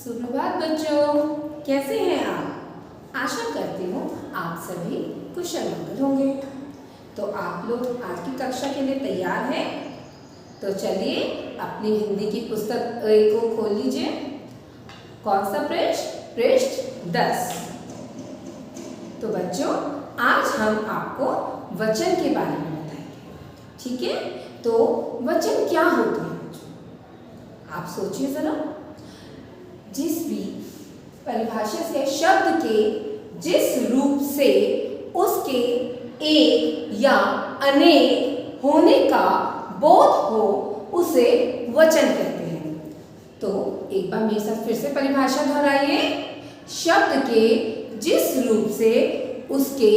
सुप्रभात बच्चों, कैसे हैं आप? आशा करती हूँ आप सभी कुशल मंगल होंगे। तो आप लोग आज की कक्षा के लिए तैयार हैं? तो चलिए अपनी हिंदी की पुस्तक को खोल लीजिए। कौन सा पृष्ठ? पृष्ठ 10। तो बच्चों, आज हम आपको वचन के बारे में बताएंगे, ठीक है? तो वचन क्या होते हैं बच्चों? आप सोचिए जरा। जिस भी परिभाषा से शब्द के जिस रूप से उसके एक या अनेक होने का बोध हो उसे वचन कहते हैं। तो एक बार मेरे साथ फिर से परिभाषा दोहराइए। शब्द के जिस रूप से उसके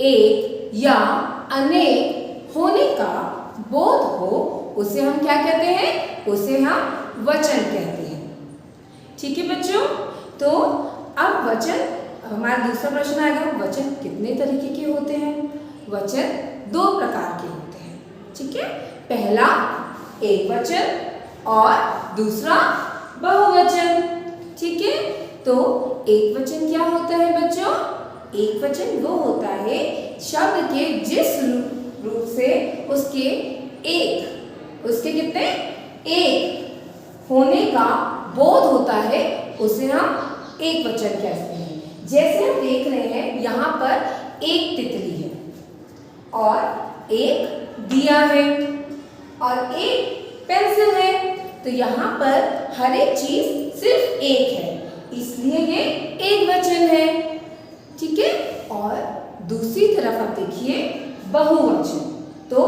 एक या अनेक होने का बोध हो उसे हम क्या कहते हैं? उसे हम वचन कहते हैं। ठीक है बच्चों, तो अब वचन, हमारा दूसरा प्रश्न आएगा, वचन कितने तरीके के होते हैं? वचन 2 प्रकार के होते हैं, ठीक है? पहला एक वचन और दूसरा बहुवचन, ठीक है? तो एक वचन क्या होता है बच्चों? एक वचन वो होता है शब्द के जिस रूप से उसके कितने एक होने का बोध होता है उसे हम एक वचन कहते हैं। जैसे हम देख रहे हैं यहाँ पर एक तितली है और एक दिया है और एक पेंसिल है। तो यहाँ पर हर एक चीज सिर्फ एक है, इसलिए ये एक वचन है, ठीक है? और दूसरी तरफ आप देखिए बहुवचन। तो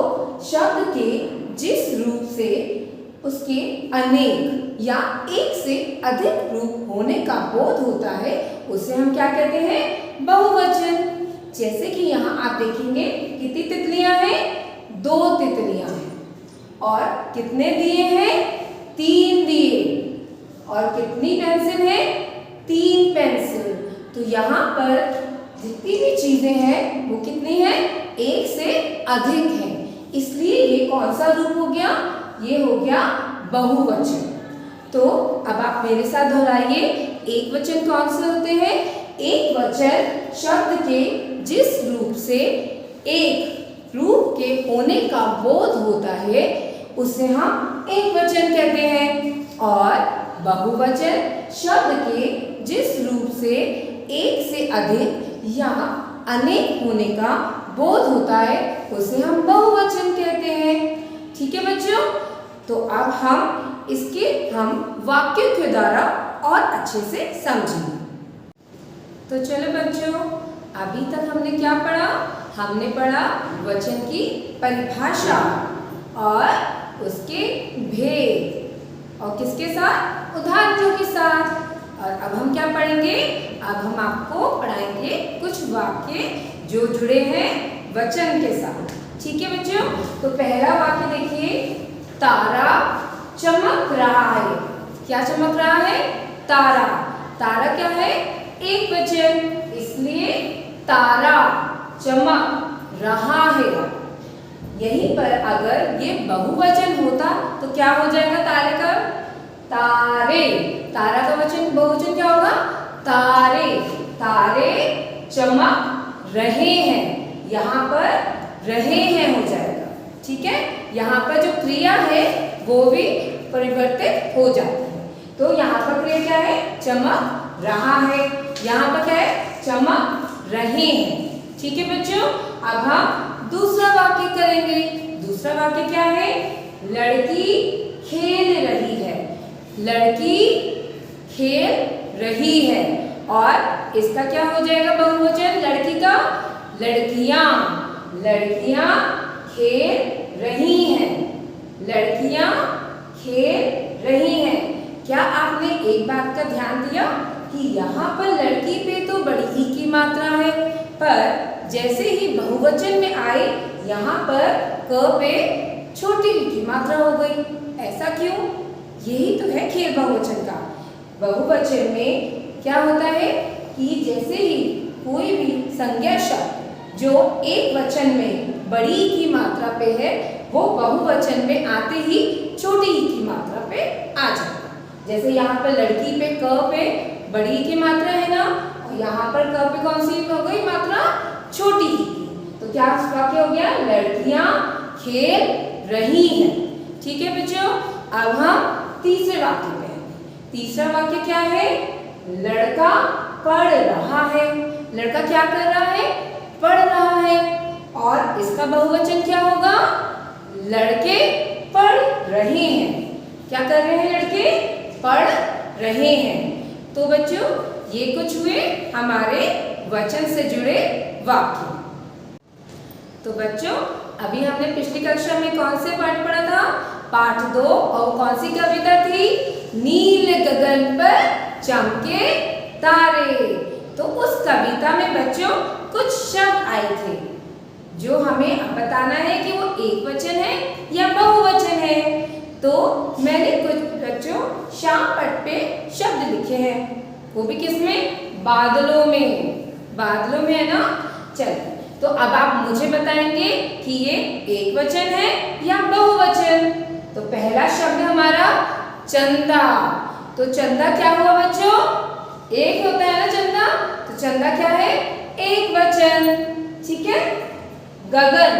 शब्द के जिस रूप से उसके अनेक या एक से अधिक रूप होने का बोध होता है उसे हम क्या कहते हैं? बहुवचन। जैसे कि यहाँ आप देखेंगे कितनी तितलियां हैं? 2 तितलियां हैं। और कितने दिए हैं? 3 दिए। और कितनी पेंसिल है? 3 पेंसिल। तो यहाँ पर जितनी भी चीजें हैं वो कितनी हैं? एक से अधिक है, इसलिए ये कौन सा रूप हो गया? ये हो गया बहुवचन। तो अब आप मेरे साथ दोहराइए, एक वचन कौन से होते हैं? एक वचन शब्द के जिस रूप से एक रूप के होने का बोध होता है उसे हम एक वचन कहते हैं। और बहुवचन शब्द के जिस रूप से एक से अधिक या अनेक होने का बोध होता है उसे हम बहुवचन कहते हैं, ठीक है बच्चों? तो अब हम वाक्यों के द्वारा और अच्छे से समझेंगे। तो चलो बच्चों, अभी तक हमने क्या पढ़ा? हमने पढ़ा वचन की परिभाषा और उसके भेद, और किसके साथ? उदाहरणों के साथ। और अब हम क्या पढ़ेंगे? अब हम आपको पढ़ाएंगे कुछ वाक्य जो जुड़े हैं वचन के साथ, ठीक है बच्चों? तो पहला वाक्य देखिए, तारा चमक रहा है। क्या चमक रहा है? तारा। तारा क्या है? एक वचन, इसलिए तारा चमक रहा है। यहीं पर अगर ये बहुवचन होता तो क्या हो जाएगा तारे का? तारे। तारा का वचन बहुवचन क्या होगा? तारे। तारे चमक रहे हैं, यहाँ पर रहे हैं हो जाएगा, ठीक है? यहाँ पर जो क्रिया है वो भी परिवर्तित हो जाती है। तो यहाँ पर क्रिया क्या है? चमक रहा है। यहाँ पर क्या है? चमक रहे हैं, ठीक है बच्चों? अब हम दूसरा वाक्य करेंगे। दूसरा वाक्य क्या है? लड़की खेल रही है। लड़की खेल रही है। और इसका क्या हो जाएगा बहुवचन लड़की का? लड़कियां। लड़कियां खेल रही हैं। लड़कियां खेल रही हैं। क्या आपने एक बात का ध्यान दिया कि यहाँ पर लड़की पे तो बड़ी ई की मात्रा है, पर जैसे ही बहुवचन में आए यहाँ पर क पे छोटी ई की मात्रा हो गई। ऐसा क्यों? यही तो है खेल बहुवचन का। बहुवचन में क्या होता है कि जैसे ही कोई भी संज्ञा शब्द जो एक वचन में बड़ी ई की मात्रा पे है वो बहुवचन में आते ही छोटी ई की मात्रा पे आ जाता है। जैसे यहाँ पर लड़की पे क पे बड़ी की मात्रा है ना, और यहाँ पर क पे कौन सी हो गई मात्रा, छोटी की। तो क्या वाक्य हो गया, लड़कियां खेल रही हैं। ठीक है बच्चों, अब हम तीसरे वाक्य पे हैं। तीसरा वाक्य क्या है, लड़का पढ़ रहा है। लड़का क्या कर रहा है, पढ़ रहा है। और इसका बहुवचन क्या होगा, लड़के पढ़ रहे हैं। क्या कर रहे हैं, लड़के पढ़ रहे हैं। तो बच्चों ये कुछ हुए हमारे वचन से जुड़े वाक्य। तो बच्चों अभी हमने पिछली कक्षा में कौन से पाठ पढ़ा था, पाठ 2, और कौन सी कविता थी, नील गगन पर चमके तारे। तो उस कविता में बच्चों कुछ शब्द आए थे जो हमें अब बताना है कि वो एक वचन है या बहुवचन है। तो मैंने कुछ बच्चों श्याम पट पे शब्द लिखे हैं, वो भी किसमें, बादलों में। बादलों में है ना। चलिए तो अब आप मुझे बताएंगे कि ये एक वचन है या बहुवचन। तो पहला शब्द हमारा चंदा। तो चंदा क्या हुआ बच्चों, एक होता है ना चंदा, तो चंदा क्या है, एक वचन। ठीक है। गगन,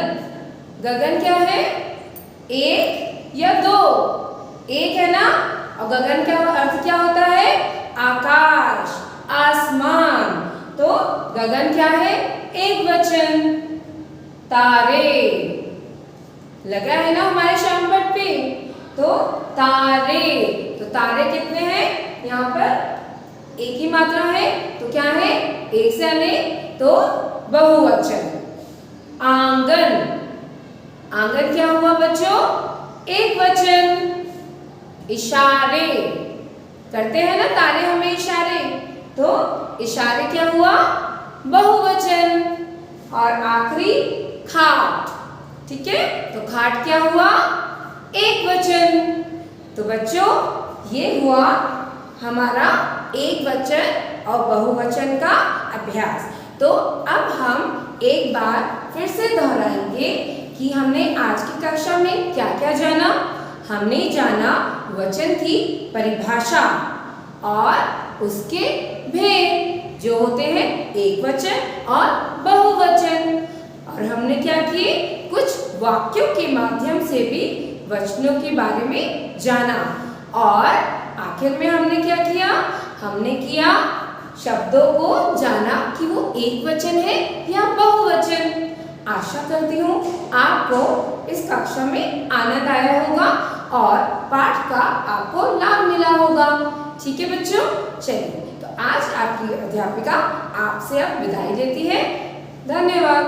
गगन क्या है, एक या दो, एक है ना। और गगन का अर्थ क्या होता है, आकाश, आसमान। तो गगन क्या है, एक वचन। तारे लगा है ना हमारे श्याम पट पे, तो तारे। तो तारे कितने हैं, यहाँ पर एक ही मात्रा है, तो क्या है, एक से अनेक, तो बहुवचन। आंगन, आंगन क्या हुआ बच्चों, एक वचन। इशारे, करते हैं ना तारे हमें इशारे, तो इशारे क्या हुआ, बहुवचन। और आखिरी खाट। ठीक है, तो खाट क्या हुआ, एक वचन। तो बच्चों ये हुआ हमारा एक वचन और बहुवचन का अभ्यास। तो अब हम एक बार फिर से दोहराएंगे कि हमने आज की कक्षा में क्या क्या जाना। हमने जाना वचन की परिभाषा और उसके भेद जो होते हैं एक वचन और बहुवचन। और हमने क्या किए, कुछ वाक्यों के माध्यम से भी वचनों के बारे में जाना। और आखिर में हमने क्या किया, हमने किया शब्दों को जाना कि वो एक वचन है या बहुवचन। आशा करती हूँ आपको इस कक्षा में आनंद आया होगा और पाठ का आपको लाभ मिला होगा। ठीक है बच्चों, चलिए तो आज आपकी अध्यापिका आपसे अब विदाई लेती है। धन्यवाद।